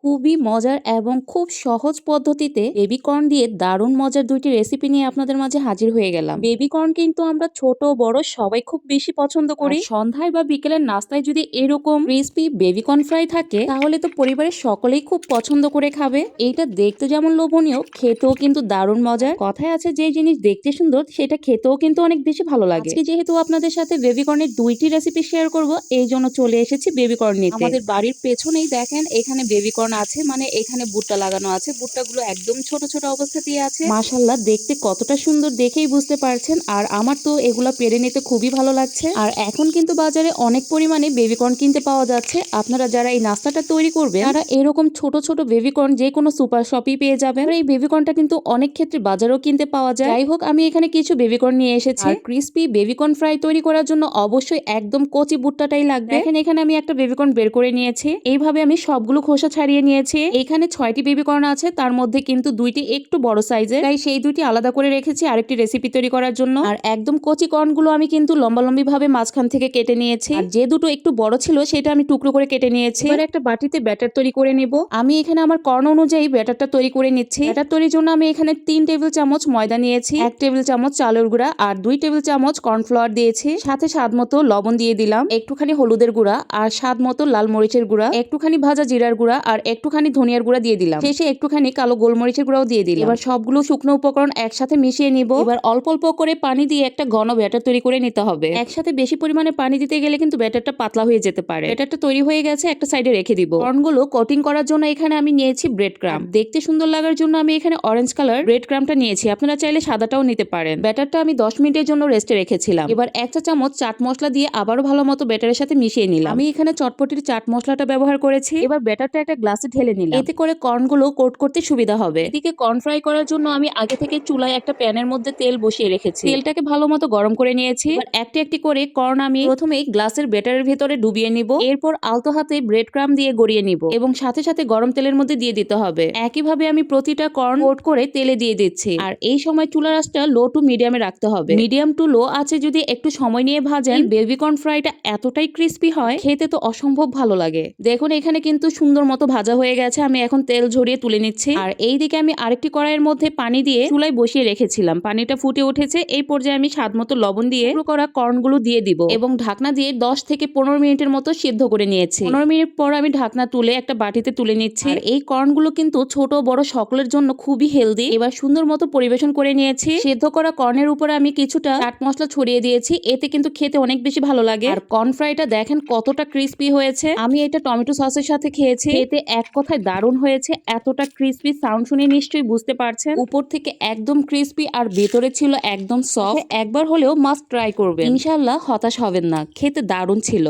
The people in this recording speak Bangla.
খুবই মজার এবং খুব সহজ পদ্ধতিতে বেবি কর্ন দিয়ে দারুণ মজার দুইটি রেসিপি নিয়ে আপনাদের মাঝে হাজির হয়ে গেলাম। বেবি কর্ন কিন্তু আমরা ছোট বড় সবাই খুব বেশি পছন্দ করি। সন্ধ্যায় বা বিকেলের নাস্তায় যদি এরকম ক্রিসপি বেবি কর্ন ফ্রাই থাকে তাহলে তো পরিবারের সকলেই খুব পছন্দ করে খাবে। এইটা দেখতে যেমন লোভনীয়, খেতেও কিন্তু দারুণ মজার। কথায় আছে যে জিনিস দেখতে সুন্দর সেটা খেতেও কিন্তু অনেক বেশি ভালো লাগে। আজকে যেহেতু আপনাদের সাথে বেবি কর্নের দুইটি রেসিপি শেয়ার করব, এই জন্য চলে এসেছি বেবি কর্ন নিতে। আমাদের বাড়ির পেছনেই দেখেন এখানে বেবি কর্ন আছে, মানে এখানে ভুট্টা লাগানো আছে। ভুট্টাগুলো একদম ছোট ছোট অবস্থাতেই আছে। মাশাআল্লাহ, দেখতে কতটা সুন্দর দেখেই বুঝতে পারছেন। আর আমার তো এগুলা পেরে নিতে খুবই ভালো লাগছে। আর এখন কিন্তু বাজারে অনেক পরিমাণে বেবি কর্ন কিনতে পাওয়া যাচ্ছে। আপনারা যারা এই নাস্তাটা তৈরি করবেন তারা এরকম ছোট ছোট বেবি কর্ন যে কোনো সুপার শপই পেয়ে যাবেন। এই বেবি কর্নটা কিন্তু অনেক ক্ষেত্রে বাজারেও কিনতে পাওয়া যায়। যাই হোক, আমি এখানে কিছু বেবি কর্ন নিয়ে এসেছি। আর ক্রিসপি বেবি কর্ন ফ্রাই তৈরি করার জন্য অবশ্যই একদম কচি ভুট্টাটাই লাগবে। দেখেন এখানে আমি একটা বেবি কর্ন বের করে নিয়েছি। এইভাবে আমি সবগুলো খোসা ছাড়িয়ে নিয়েছি। এখানে 6টি বেবি কর্ন আছে, তার মধ্যে কিন্তু 2টি একটু বড় সাইজের, তাই সেই 2টি আলাদা করে রেখেছি আরেকটি রেসিপি তৈরি করার জন্য। আর একদম কচি কর্নগুলো আমি কিন্তু লম্বালম্বি ভাবে মাঝখান থেকে কেটে নিয়েছি। আর যে দুটো একটু বড় ছিল সেটা আমি টুকরো করে কেটে নিয়েছি। এবার একটা বাটিতে ব্যাটার তৈরি করে নিব। আমি এখানে আমার কর্ন অনুযায়ী ব্যাটারটা তৈরি করে নিচ্ছি। ব্যাটার তৈরির জন্য আমি এখানে 3 টেবিল চামচ ময়দা নিয়েছি, 1 টেবিল চামচ চালের গুঁড়া আর 2 টেবিল চামচ কর্নফ্লাওয়ার দিয়েছি। সাথে স্বাদ মতো লবণ দিয়ে দিলাম, একটুখানি হলুদের গুঁড়া আর স্বাদ মতো লাল মরিচের গুঁড়া, একটুখানি ভাজা জিরার গুঁড়া আর একটুখানি ধনিয়ার গুঁড়া দিয়ে দিলাম। শেষে একটুখানি কালো গোলমরিচের গুঁড়াও দিয়ে দিলাম। এবার সবগুলো শুকনো উপকরণ একসাথে মিশিয়ে নিব। এবার অল্প অল্প করে পানি দিয়ে একটা ঘন ব্যাটার তৈরি করে নিতে হবে। একসাথে বেশি পরিমাণে পানি দিতে গেলে কিন্তু ব্যাটারটা পাতলা হয়ে যেতে পারে। ব্যাটারটা তৈরি হয়ে গেছে, একটা সাইডে রেখে দিব। কর্নগুলো কোটিং করার জন্য এখানে আমি নিয়েছি ব্রেড ক্রাম। দেখতে সুন্দর লাগার জন্য আমি এখানে অরেঞ্জ কালার ব্রেড ক্রামটা নিয়েছি, আপনারা চাইলে সাদাটাও নিতে পারেন। ব্যাটারটা আমি 10 মিনিটের জন্য রেস্টে রেখেছিলাম। এবার 1 চা চামচ চাট মশলা দিয়ে আবারও ভালো মতো ব্যাটারের সাথে মিশিয়ে নিলাম। আমি এখানে চটপটির চাট মশলাটা ব্যবহার করেছি। এবার ব্যাটারটা একটা গ্লাসে ঢেলে নিলাম, এতে করে কর্নগুলো কোট করতে সুবিধা হবে। এদিকে কর্ন ফ্রাই করার জন্য আমি আগে থেকে চুলায় একটা প্যানের মধ্যে তেল বসিয়ে রেখেছি। তেলটাকে ভালো মতো গরম করে নিয়েছি। এবার একটি একটি করে কর্ন আমি প্রথমেই গ্লাসের ব্যাটারের ভিতরে ডুবিয়ে নিব। এরপর আলতো হাতে ব্রেড ক্রাম দিয়ে গড়িয়ে নিব এবং সাথে সাথে গরম তেলের মধ্যে দিয়ে দিতে হবে। একইভাবে আমি প্রতিটা কর্ন কোট করে তেলে দিয়ে দিচ্ছি। আর এই সময় চুলার আঁচটা লো টু মিডিয়ামে রাখতে হবে। মিডিয়াম টু লো আছে যদি একটু সময় নিয়ে ভাজেন, বেবি কর্ন ফ্রাইটা এতটাই ক্রিস্পি হয়, খেতে তো অসম্ভব ভালো লাগে। দেখুন এখানে কিন্তু সুন্দর মতো ভাজা হয়ে গেছে। আমি এখন তেল ঝরিয়ে তুলে নিচ্ছি। আর এই দিকে আমি আরেকটি কড়াইয়ের মধ্যে পানি দিয়ে চুলায় বসিয়ে রেখেছিলাম। পানিটা ফুটে উঠেছে। এই পর্যায়ে আমি স্বাদ মতো লবণ দিয়ে টুকরো করা কর্নগুলো দিয়ে দিব এবং ঢাকনা দিয়ে 10 থেকে 15 মিনিটের মতো সিদ্ধ করে নিয়েছি। 15 মিনিট পর আমি ঢাকনা তুলে একটা বাটিতে তুলে নিচ্ছি। আর এই কর্নগুলো কিন্তু ছোট বড় সকলের জন্য খুবই হেলদি। এবার সুন্দর মতো পরিবেশন করে নিয়েছি। সিদ্ধ করা কর্নের উপরে আমি কিছুটা চাট মশলা ছড়িয়ে দিয়েছি, এতে কিন্তু খেতে অনেক বেশি ভালো লাগে। আর কর্ন ফ্রাইটা দেখেন কতটা ক্রিস্পি হয়েছে। আমি এটা টমেটো সসের সাথে খেয়েছি, খেতে এক কথায় দারুণ হয়েছে। এতটা ক্রিস্পি, সাউন্ড শুনে নিশ্চয়ই বুঝতে পারছেন। উপর থেকে একদম ক্রিস্পি আর ভেতরে ছিল একদম সফট। একবার হলেও মাস্ট ট্রাই করবেন, ইনশাআল্লাহ হতাশ হবেন না, খেতে দারুণ ছিল।